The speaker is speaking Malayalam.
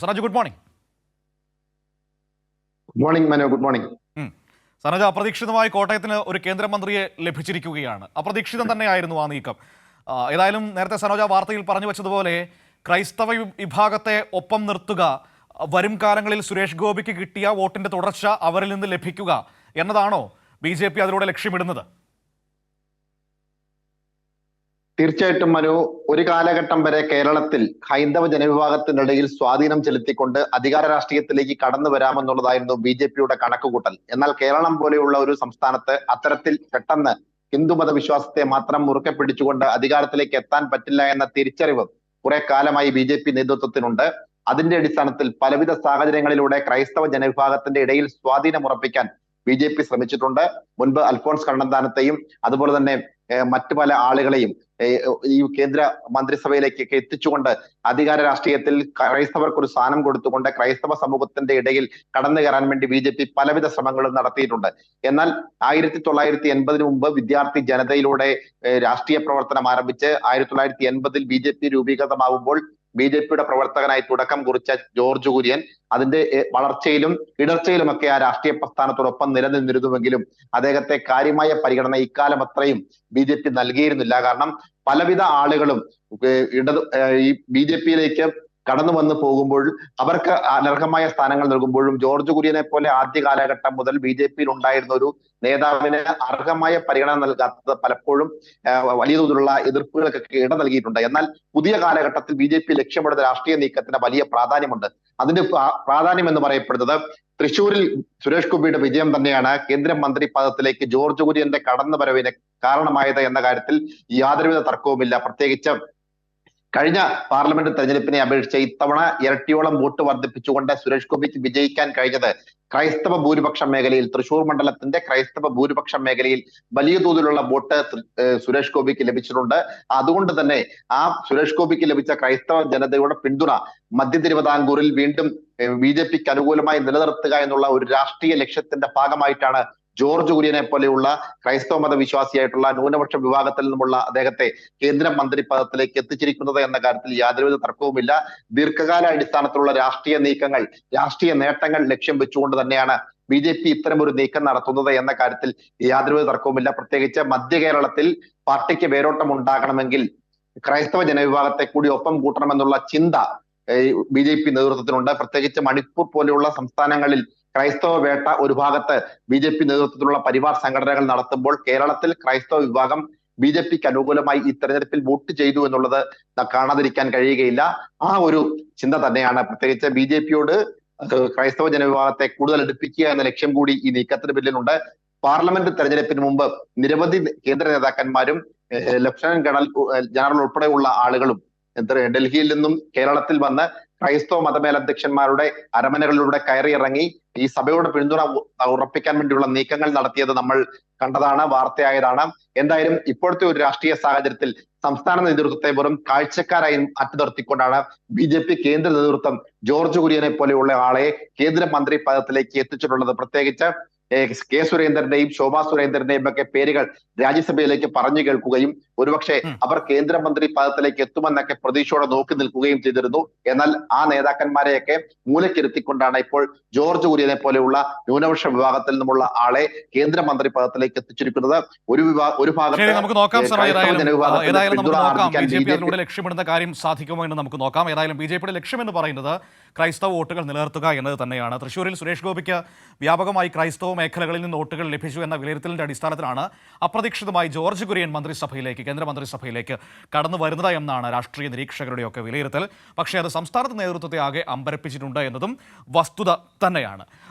Sanoj good morning. Good morning Manu. Good morning. Sanoj, അപ്രതീക്ഷിതമായി കോട്ടയത്തിന് ഒരു കേന്ദ്രമന്ത്രിയെ ലഭിച്ചിരിക്കുകയാണ്. അപ്രതീക്ഷിതം തന്നെയായിരുന്നു ആ നീക്കം. ഏതായാലും നേരത്തെ സനോജ വാർത്തയിൽ പറഞ്ഞു വെച്ചതുപോലെ ക്രൈസ്തവ വിഭാഗത്തെ ഒപ്പം നിർത്തുക, വരും കാലങ്ങളിൽ സുരേഷ് ഗോപിക്ക് കിട്ടിയ വോട്ടിന്റെ തുടർച്ച അവരിൽ നിന്ന് ലഭിക്കുക എന്നതാണോ BJP അതിലൂടെ ലക്ഷ്യമിടുന്നത്? തീർച്ചയായിട്ടും മനു, ഒരു കാലഘട്ടം വരെ കേരളത്തിൽ ഹൈന്ദവ ജനവിഭാഗത്തിനിടയിൽ സ്വാധീനം ചെലുത്തിക്കൊണ്ട് അധികാര രാഷ്ട്രീയത്തിലേക്ക് കടന്നു വരാമെന്നുള്ളതായിരുന്നു BJPയുടെ കണക്കുകൂട്ടൽ. എന്നാൽ കേരളം പോലെയുള്ള ഒരു സംസ്ഥാനത്ത് അത്തരത്തിൽ പെട്ടെന്ന് ഹിന്ദുമത വിശ്വാസത്തെ മാത്രം മുറുക്കെ പിടിച്ചുകൊണ്ട് അധികാരത്തിലേക്ക് എത്താൻ പറ്റില്ല എന്ന തിരിച്ചറിവ് കുറെ കാലമായി BJP നേതൃത്വത്തിനുണ്ട്. അതിന്റെ അടിസ്ഥാനത്തിൽ പലവിധ സാഹചര്യങ്ങളിലൂടെ ക്രൈസ്തവ ജനവിഭാഗത്തിന്റെ ഇടയിൽ സ്വാധീനം ഉറപ്പിക്കാൻ BJP ശ്രമിച്ചിട്ടുണ്ട്. മുൻപ് അൽഫോൺസ് കണ്ണന്താനത്തെയും അതുപോലെ തന്നെ മറ്റു പല ആളുകളെയും ഈ കേന്ദ്ര മന്ത്രിസഭയിലേക്കൊക്കെ എത്തിച്ചുകൊണ്ട് അധികാര രാഷ്ട്രീയത്തിൽ ക്രൈസ്തവർക്ക് ഒരു സ്ഥാനം കൊടുത്തുകൊണ്ട് ക്രൈസ്തവ സമൂഹത്തിന്റെ ഇടയിൽ കടന്നു കയറാൻ വേണ്ടി BJP പലവിധ ശ്രമങ്ങളും നടത്തിയിട്ടുണ്ട്. എന്നാൽ 1980 മുമ്പ് വിദ്യാർത്ഥി ജനതയിലൂടെ രാഷ്ട്രീയ പ്രവർത്തനം ആരംഭിച്ച് 1980 BJP രൂപീകൃതമാകുമ്പോൾ BJPയുടെ പ്രവർത്തകനായി തുടക്കം കുറിച്ച ജോർജ് കുര്യൻ അതിന്റെ വളർച്ചയിലും ഇടർച്ചയിലുമൊക്കെ ആ രാഷ്ട്രീയ പ്രസ്ഥാനത്തോടൊപ്പം നിലനിന്നിരുന്നുവെങ്കിലും അദ്ദേഹത്തെ കാര്യമായ പരിഗണന ഇക്കാലം അത്രയും BJP നൽകിയിരുന്നില്ല. കാരണം പലവിധ ആളുകളും ഈ BJPയിലേക്ക് കടന്നു വന്നു പോകുമ്പോൾ അവർക്ക് അനർഹമായ സ്ഥാനങ്ങൾ നൽകുമ്പോഴും ജോർജ് കുര്യനെ പോലെ ആദ്യ കാലഘട്ടം മുതൽ BJPയിൽ ഉണ്ടായിരുന്ന ഒരു നേതാവിന് അർഹമായ പരിഗണന നൽകാത്തത് പലപ്പോഴും വലിയ തോതിലുള്ള എതിർപ്പുകൾക്കൊക്കെ ഇട നൽകിയിട്ടുണ്ട്. എന്നാൽ പുതിയ കാലഘട്ടത്തിൽ BJP ലക്ഷ്യമിടുന്ന രാഷ്ട്രീയ നീക്കത്തിന് വലിയ പ്രാധാന്യമുണ്ട്. അതിന്റെ പ്രാധാന്യം എന്ന് പറയപ്പെടുന്നത് തൃശ്ശൂരിൽ സുരേഷ് ഗോപിയുടെ വിജയം തന്നെയാണ് കേന്ദ്രമന്ത്രി പദത്തിലേക്ക് ജോർജ് കുര്യന്റെ കടന്നുവരവിന് കാരണമായത് എന്ന കാര്യത്തിൽ യാതൊരുവിധ തർക്കവുമില്ല. പ്രത്യേകിച്ച് കഴിഞ്ഞ പാർലമെന്റ് തെരഞ്ഞെടുപ്പിനെ അപേക്ഷിച്ച് ഇത്തവണ ഇരട്ടിയോളം വോട്ട് വർദ്ധിപ്പിച്ചുകൊണ്ട് സുരേഷ് ഗോപിക്ക് വിജയിക്കാൻ കഴിഞ്ഞത് ക്രൈസ്തവ ഭൂരിപക്ഷ മേഖലയിൽ, തൃശൂർ മണ്ഡലത്തിന്റെ ക്രൈസ്തവ ഭൂരിപക്ഷ മേഖലയിൽ വലിയ തോതിലുള്ള വോട്ട് സുരേഷ് ഗോപിക്ക് ലഭിച്ചിട്ടുണ്ട്. അതുകൊണ്ട് തന്നെ ആ സുരേഷ് ഗോപിക്ക് ലഭിച്ച ക്രൈസ്തവ ജനതയുടെ പിന്തുണ മധ്യ തിരുവിതാംകൂറിൽ വീണ്ടും BJPക്ക് അനുകൂലമായി നിലനിർത്തുക എന്നുള്ള ഒരു രാഷ്ട്രീയ ലക്ഷ്യത്തിന്റെ ഭാഗമായിട്ടാണ് ജോർജ് കുര്യനെ പോലെയുള്ള ക്രൈസ്തവ മത വിശ്വാസിയായിട്ടുള്ള ന്യൂനപക്ഷ വിഭാഗത്തിൽ നിന്നുമുള്ള അദ്ദേഹത്തെ കേന്ദ്രമന്ത്രി പദത്തിലേക്ക് എത്തിച്ചിരിക്കുന്നത് എന്ന കാര്യത്തിൽ യാതൊരുവിധ തർക്കവുമില്ല. ദീർഘകാല അടിസ്ഥാനത്തിലുള്ള രാഷ്ട്രീയ നീക്കങ്ങൾ, രാഷ്ട്രീയ നേട്ടങ്ങൾ ലക്ഷ്യം വെച്ചുകൊണ്ട് തന്നെയാണ് BJP ഇത്തരമൊരു നീക്കം നടത്തുന്നത് എന്ന കാര്യത്തിൽ യാതൊരുവിധ തർക്കവുമില്ല. പ്രത്യേകിച്ച് മധ്യ കേരളത്തിൽ പാർട്ടിക്ക് വേരോട്ടം ഉണ്ടാകണമെങ്കിൽ ക്രൈസ്തവ ജനവിഭാഗത്തെ കൂടി ഒപ്പം കൂട്ടണമെന്നുള്ള ചിന്ത BJP നേതൃത്വത്തിനുണ്ട്. പ്രത്യേകിച്ച് മണിപ്പൂർ പോലെയുള്ള സംസ്ഥാനങ്ങളിൽ ക്രൈസ്തവ വേട്ട ഒരു ഭാഗത്ത് BJP നേതൃത്വത്തിലുള്ള പരിവാർ സംഘടനകൾ നടത്തുമ്പോൾ കേരളത്തിൽ ക്രൈസ്തവ വിഭാഗം BJPക്ക് അനുകൂലമായി ഈ തെരഞ്ഞെടുപ്പിൽ വോട്ട് ചെയ്തു എന്നുള്ളത് കാണാതിരിക്കാൻ കഴിയുകയില്ല. ആ ഒരു ചിന്ത തന്നെയാണ് പ്രത്യേകിച്ച് BJPയോട് ക്രൈസ്തവ ജനവിഭാഗത്തെ കൂടുതൽ അടുപ്പിക്കുക എന്ന ലക്ഷ്യം കൂടി ഈ നീക്കത്തിന് പിന്നിലുണ്ട്. പാർലമെന്റ് തെരഞ്ഞെടുപ്പിന് മുമ്പ് നിരവധി കേന്ദ്ര നേതാക്കന്മാരും ലഫ്റ്റനന്റ് ജനറൽ ഉൾപ്പെടെയുള്ള ആളുകളും ഡൽഹിയിൽ നിന്നും കേരളത്തിൽ വന്ന് ക്രൈസ്തവ മതമേലധ്യക്ഷന്മാരുടെ അരമനകളിലൂടെ കയറിയിറങ്ങി ഈ സഭയുടെ പിന്തുണ ഉറപ്പിക്കാൻ വേണ്ടിയുള്ള നീക്കങ്ങൾ നടത്തിയത് നമ്മൾ കണ്ടതാണ്, വാർത്തയായതാണ്. എന്തായാലും ഇപ്പോഴത്തെ ഒരു രാഷ്ട്രീയ സാഹചര്യത്തിൽ സംസ്ഥാന നേതൃത്വത്തെ വെറും കാഴ്ചക്കാരായി മാറ്റി നിർത്തിക്കൊണ്ടാണ് BJP കേന്ദ്ര നേതൃത്വം ജോർജ് കുര്യനെ പോലെയുള്ള ആളെ കേന്ദ്രമന്ത്രി പദത്തിലേക്ക് എത്തിച്ചിട്ടുള്ളത്. പ്രത്യേകിച്ച് K. സുരേന്ദ്രന്റെയും ശോഭാ സുരേന്ദ്രന്റെയും ഒക്കെ പേരുകൾ രാജ്യസഭയിലേക്ക് പറഞ്ഞു കേൾക്കുകയും ഒരുപക്ഷെ അവർ കേന്ദ്രമന്ത്രി പദത്തിലേക്ക് എത്തുമെന്നൊക്കെ പ്രതീക്ഷയോടെ നോക്കി നിൽക്കുകയും ചെയ്തിരുന്നു. എന്നാൽ ആ നേതാക്കന്മാരെയൊക്കെ മൂലക്കിരുത്തിക്കൊണ്ടാണ് ഇപ്പോൾ ജോർജ് കുര്യനെ പോലെയുള്ള ന്യൂനപക്ഷ വിഭാഗത്തിൽ നിന്നുമുള്ള ആളെ കേന്ദ്രമന്ത്രി പദത്തിലേക്ക് എത്തിച്ചിരിക്കുന്നത്. ഒരു ഭാഗത്ത് ലക്ഷ്യമിടുന്ന കാര്യം സാധിക്കുമോ എന്ന് നമുക്ക് നോക്കാം. ഏതായാലും BJPയുടെ ലക്ഷ്യം എന്ന് പറയുന്നത് ക്രൈസ്തവ വോട്ടുകൾ നിലനിർത്തുക എന്നത് തന്നെയാണ്. തൃശ്ശൂരിൽ സുരേഷ് ഗോപിക്ക് വ്യാപകമായി ക്രൈസ്തവ മേഖലകളിൽ നിന്ന് വോട്ടുകൾ ലഭിച്ചു എന്ന വിലയിരുത്തലിന്റെ അടിസ്ഥാനത്തിലാണ് അപ്രതീക്ഷിതമായി ജോർജ് കുര്യൻ മന്ത്രിസഭയിലേക്ക്, കേന്ദ്രമന്ത്രിസഭയിലേക്ക് കടന്നു വരുന്നത് എന്നാണ് രാഷ്ട്രീയ നിരീക്ഷകരുടെയൊക്കെ വിലയിരുത്തൽ. പക്ഷേ അത് സംസ്ഥാനത്ത് നേതൃത്വത്തെ ആകെ അമ്പരപ്പിച്ചിട്ടുണ്ട് എന്നതും വസ്തുത തന്നെയാണ്.